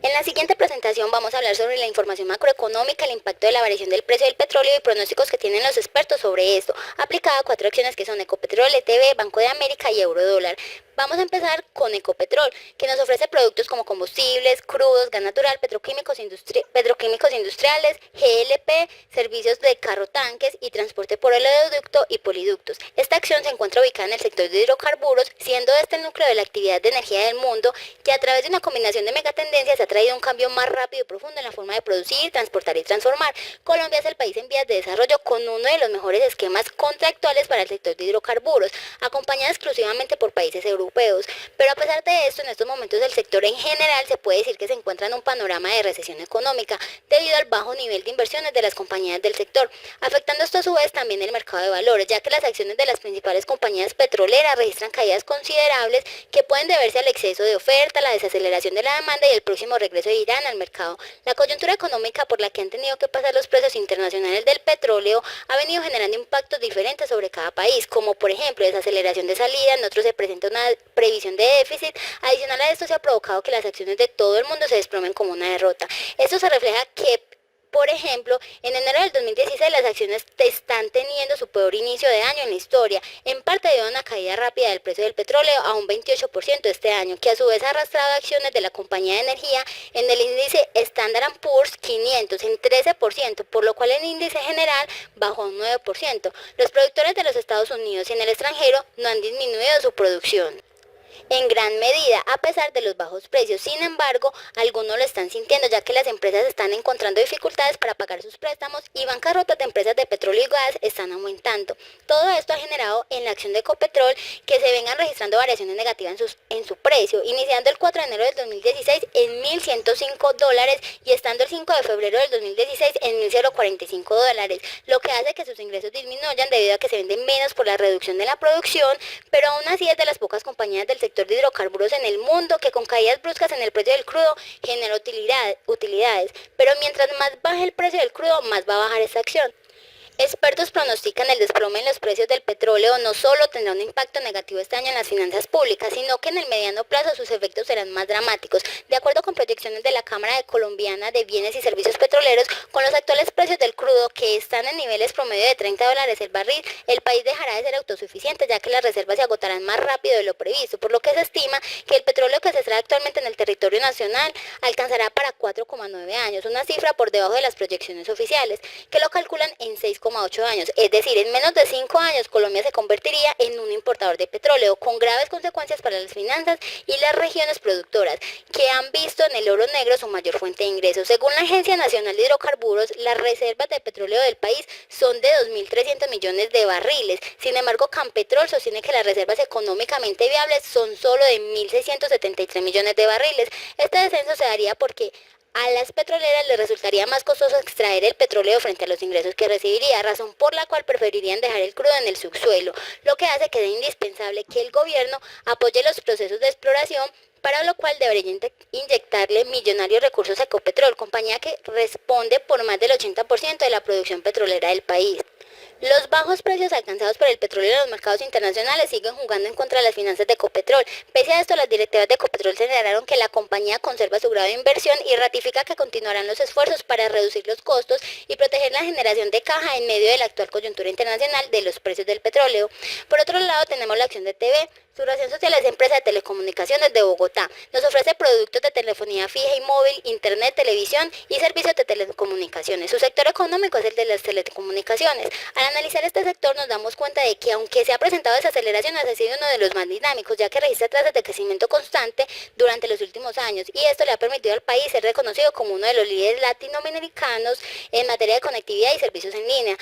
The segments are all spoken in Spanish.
En la siguiente presentación vamos a hablar sobre la información macroeconómica, el impacto de la variación del precio del petróleo y pronósticos que tienen los expertos sobre esto, aplicada a cuatro acciones que son Ecopetrol, ETB, Banco de América y Eurodólar. Vamos a empezar con Ecopetrol, que nos ofrece productos como combustibles, crudos, gas natural, petroquímicos industriales, GLP, servicios de carro tanques y transporte por oleoducto y poliductos. Esta acción se encuentra ubicada en el sector de hidrocarburos, siendo este el núcleo de la actividad de energía del mundo, que a través de una combinación de megatendencias ha traído un cambio más rápido y profundo en la forma de producir, transportar y transformar. Colombia es el país en vías de desarrollo con uno de los mejores esquemas contractuales para el sector de hidrocarburos, acompañada exclusivamente por países europeos. Pero a pesar de esto, en estos momentos el sector en general se puede decir que se encuentra en un panorama de recesión económica debido al bajo nivel de inversiones de las compañías del sector, afectando esto a su vez también el mercado de valores, ya que las acciones de las principales compañías petroleras registran caídas considerables que pueden deberse al exceso de oferta, la desaceleración de la demanda y el próximo regreso de Irán al mercado. La coyuntura económica por la que han tenido que pasar los precios internacionales del petróleo ha venido generando impactos diferentes sobre cada país, como por ejemplo desaceleración de salida, en otros se presenta una previsión de déficit. Adicional a esto se ha provocado que las acciones de todo el mundo se desplomen como una derrota. Esto se refleja que por ejemplo, en enero del 2016 las acciones están teniendo su peor inicio de año en la historia, en parte debido a una caída rápida del precio del petróleo a un 28% este año, que a su vez ha arrastrado acciones de la compañía de energía en el índice Standard Poor's 500 en 13%, por lo cual el índice general bajó un 9%. Los productores de los Estados Unidos y en el extranjero no han disminuido su producción en gran medida, a pesar de los bajos precios. Sin embargo, algunos lo están sintiendo, ya que las empresas están encontrando dificultades para pagar sus préstamos y bancarrotas de empresas de petróleo y gas están aumentando. Todo esto ha generado en la acción de Ecopetrol que se vengan registrando variaciones negativas en su precio, iniciando el 4 de enero del 2016 en $1.105 y estando el 5 de febrero del 2016 en $1.045, lo que hace que sus ingresos disminuyan debido a que se venden menos por la reducción de la producción, pero aún así es de las pocas compañías del sector de hidrocarburos en el mundo que con caídas bruscas en el precio del crudo genera utilidades, pero mientras más baje el precio del crudo, más va a bajar esta acción. Expertos pronostican el desplome en los precios del petróleo no solo tendrá un impacto negativo este año en las finanzas públicas, sino que en el mediano plazo sus efectos serán más dramáticos. De acuerdo con proyecciones de la Cámara Colombiana de Bienes y Servicios Petroleros, con los actuales precios del crudo que están en niveles promedio de $30 el barril, el país dejará de ser autosuficiente, ya que las reservas se agotarán más rápido de lo previsto, por lo que se estima que el petróleo que se extrae actualmente en el territorio nacional alcanzará para 4,9 años, una cifra por debajo de las proyecciones oficiales, que lo calculan en 6,8 años. Es decir, en menos de 5 años Colombia se convertiría en un importador de petróleo, con graves consecuencias para las finanzas y las regiones productoras, que han visto en el oro negro su mayor fuente de ingresos. Según la Agencia Nacional de Hidrocarburos, las reservas de petróleo del país son de 2.300 millones de barriles. Sin embargo, Campetrol sostiene que las reservas económicamente viables son solo de 1.673 millones de barriles. Este descenso se daría porque a las petroleras les resultaría más costoso extraer el petróleo frente a los ingresos que recibiría, razón por la cual preferirían dejar el crudo en el subsuelo, lo que hace que sea indispensable que el gobierno apoye los procesos de exploración, para lo cual debería inyectarle millonarios recursos a Ecopetrol, compañía que responde por más del 80% de la producción petrolera del país. Los bajos precios alcanzados por el petróleo en los mercados internacionales siguen jugando en contra de las finanzas de Ecopetrol. Pese a esto, las directivas de Ecopetrol señalaron que la compañía conserva su grado de inversión y ratifica que continuarán los esfuerzos para reducir los costos y proteger la generación de caja en medio de la actual coyuntura internacional de los precios del petróleo. Por otro lado, tenemos la acción de TV. Su razón social es empresa de telecomunicaciones de Bogotá. Nos ofrece productos de telefonía fija y móvil, internet, televisión y servicios de telecomunicaciones. Su sector económico es el de las telecomunicaciones. Al analizar este sector nos damos cuenta de que aunque se ha presentado desaceleración, ha sido uno de los más dinámicos, ya que registra tasas de crecimiento constante durante los últimos años, y esto le ha permitido al país ser reconocido como uno de los líderes latinoamericanos en materia de conectividad y servicios en línea.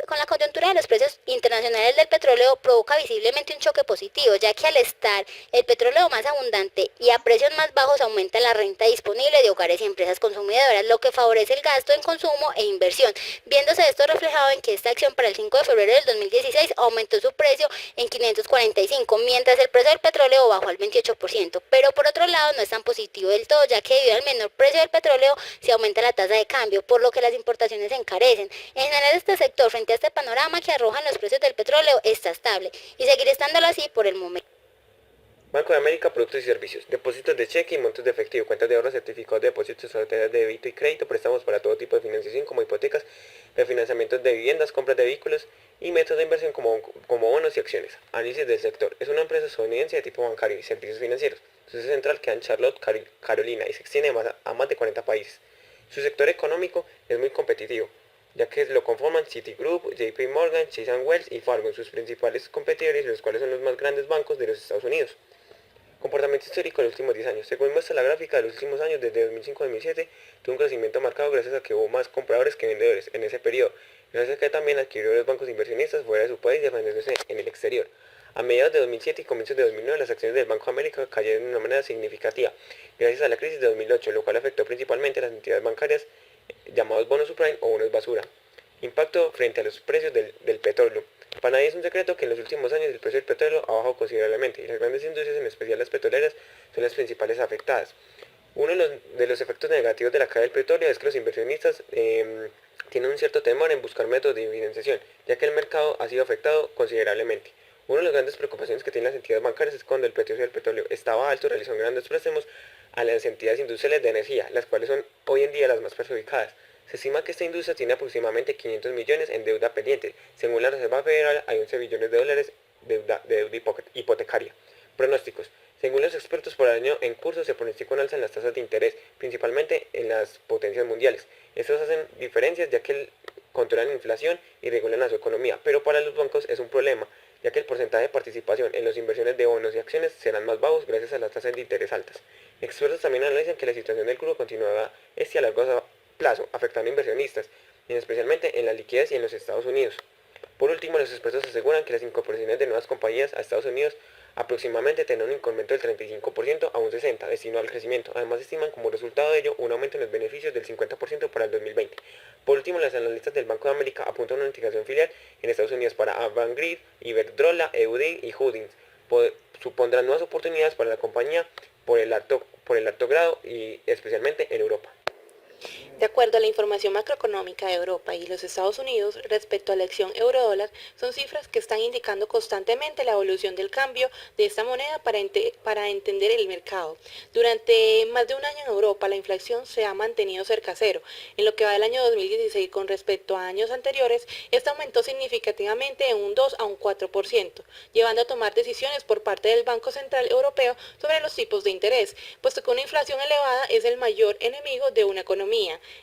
Con la coyuntura de los precios internacionales del petróleo provoca visiblemente un choque positivo, ya que al estar el petróleo más abundante y a precios más bajos aumenta la renta disponible de hogares y empresas consumidoras, lo que favorece el gasto en consumo e inversión, viéndose esto reflejado en que esta acción para el 5 de febrero del 2016 aumentó su precio en 545, mientras el precio del petróleo bajó al 28%, pero por otro lado no es tan positivo del todo, ya que debido al menor precio del petróleo se aumenta la tasa de cambio, por lo que las importaciones se encarecen. En general, este sector, frente a este panorama que arrojan los precios del petróleo, está estable y seguirá estándolo así por el momento. Banco de América, productos y servicios, depósitos de cheque y montos de efectivo, cuentas de ahorro, certificados de depósitos, tarjetas de débito y crédito, préstamos para todo tipo de financiación como hipotecas, refinanciamientos de viviendas, compras de vehículos y métodos de inversión como bonos y acciones. Análisis del sector. Es una empresa estadounidense de tipo bancario y servicios financieros. Su sede central queda en Charlotte, Carolina y se extiende a más de 40 países. Su sector económico es muy competitivo, ya que lo conforman Citigroup, JP Morgan, Chase Wells y Fargo, sus principales competidores, los cuales son los más grandes bancos de los Estados Unidos. Comportamiento histórico de los últimos 10 años. Según muestra la gráfica de los últimos años, desde 2005 a 2007, tuvo un crecimiento marcado gracias a que hubo más compradores que vendedores en ese periodo, gracias a que también adquirió los bancos inversionistas fuera de su país defendiéndose en el exterior. A mediados de 2007 y comienzos de 2009, las acciones del Banco de América cayeron de una manera significativa, gracias a la crisis de 2008, lo cual afectó principalmente a las entidades bancarias llamados bonos subprime o bonos basura. Impacto frente a los precios del petróleo. Para nadie es un secreto que en los últimos años el precio del petróleo ha bajado considerablemente y las grandes industrias, en especial las petroleras, son las principales afectadas. Uno de los efectos negativos de la caída del petróleo es que los inversionistas tienen un cierto temor en buscar métodos de financiación, ya que el mercado ha sido afectado considerablemente. Una de las grandes preocupaciones que tienen las entidades bancarias es cuando el precio del petróleo estaba alto, realizan grandes préstamos a las entidades industriales de energía, las cuales son hoy en día las más perjudicadas. Se estima que esta industria tiene aproximadamente 500 millones en deuda pendiente. Según la Reserva Federal, hay 11 billones de dólares de deuda hipotecaria. Pronósticos. Según los expertos, por el año en curso se pronostica un alza en las tasas de interés, principalmente en las potencias mundiales. Estos hacen diferencias ya que controlan la inflación y regulan a su economía, pero para los bancos es un problema, ya que el porcentaje de participación en las inversiones de bonos y acciones serán más bajos gracias a las tasas de interés altas. Expertos también analizan que la situación del crudo continuará a largo plazo, afectando a inversionistas, y especialmente en la liquidez y en los Estados Unidos. Por último, los expertos aseguran que las incorporaciones de nuevas compañías a Estados Unidos aproximadamente tendrán un incremento del 35% a un 60% destinado al crecimiento. Además, estiman como resultado de ello un aumento en los beneficios del 50% para el 2020. Por último, los analistas del Banco de América apuntan a una integración filial en Estados Unidos para Avangrid, Iberdrola, EUD y Holdings. Supondrán nuevas oportunidades para la compañía por el alto grado y especialmente en Europa. De acuerdo a la información macroeconómica de Europa y los Estados Unidos respecto a la acción euro-dólar, son cifras que están indicando constantemente la evolución del cambio de esta moneda para entender el mercado. Durante más de un año en Europa, la inflación se ha mantenido cerca a cero. En lo que va del año 2016 con respecto a años anteriores, esta aumentó significativamente en un 2 a un 4%, llevando a tomar decisiones por parte del Banco Central Europeo sobre los tipos de interés, puesto que una inflación elevada es el mayor enemigo de una economía.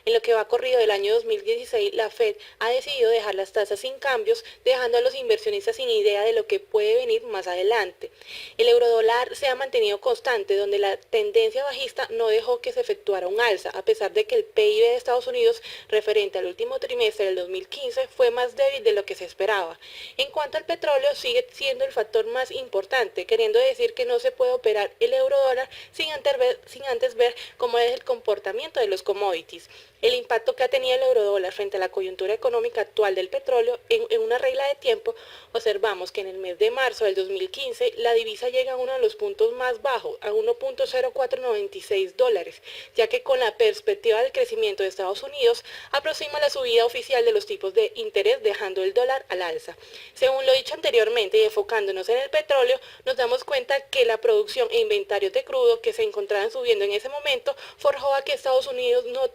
En lo que va corrido del año 2016, la Fed ha decidido dejar las tasas sin cambios, dejando a los inversionistas sin idea de lo que puede venir más adelante. El eurodólar se ha mantenido constante, donde la tendencia bajista no dejó que se efectuara un alza, a pesar de que el PIB de Estados Unidos referente al último trimestre del 2015 fue más débil de lo que se esperaba. En cuanto al petróleo, sigue siendo el factor más importante, queriendo decir que no se puede operar el eurodólar sin antes ver cómo es el comportamiento de los commodities. El impacto que ha tenido el eurodólar frente a la coyuntura económica actual del petróleo en una regla de tiempo, observamos que en el mes de marzo del 2015 la divisa llega a uno de los puntos más bajos, a 1.0496 dólares, ya que con la perspectiva del crecimiento de Estados Unidos aproxima la subida oficial de los tipos de interés, dejando el dólar al alza. Según lo dicho anteriormente y enfocándonos en el petróleo, nos damos cuenta que la producción e inventarios de crudo que se encontraban subiendo en ese momento forjó a que Estados Unidos no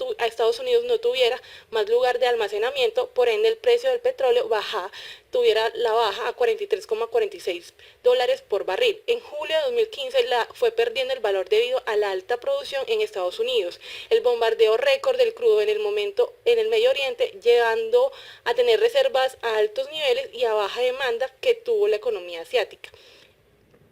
tuviera más lugar de almacenamiento, por ende el precio del petróleo tuviera la baja a 43,46 dólares por barril. En julio de 2015 fue perdiendo el valor debido a la alta producción en Estados Unidos, el bombardeo récord del crudo en el Medio Oriente, llegando a tener reservas a altos niveles y a baja demanda que tuvo la economía asiática.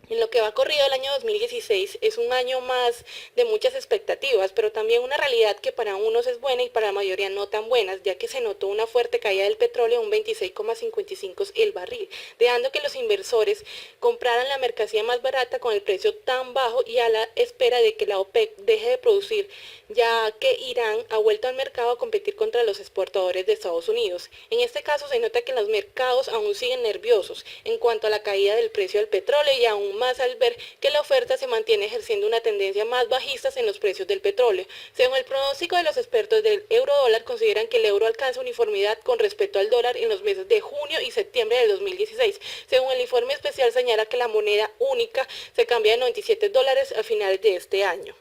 En lo que va corrido el año 2016 es un año más de muchas expectativas, pero también una realidad que para unos es buena y para la mayoría no tan buenas, ya que se notó una fuerte caída del petróleo, un 26,55 el barril, dejando que los inversores compraran la mercancía más barata con el precio tan bajo y a la espera de que la OPEC deje de producir, ya que Irán ha vuelto al mercado a competir contra los exportadores de Estados Unidos. En este caso se nota que los mercados aún siguen nerviosos en cuanto a la caída del precio del petróleo y aún más al ver que la oferta se mantiene ejerciendo una tendencia más bajista en los precios del petróleo. Según el pronóstico de los expertos del euro-dólar, consideran que el euro alcanza uniformidad con respecto al dólar en los meses de junio y septiembre del 2016. Según el informe especial, señala que la moneda única se cambia de $97 a finales de este año.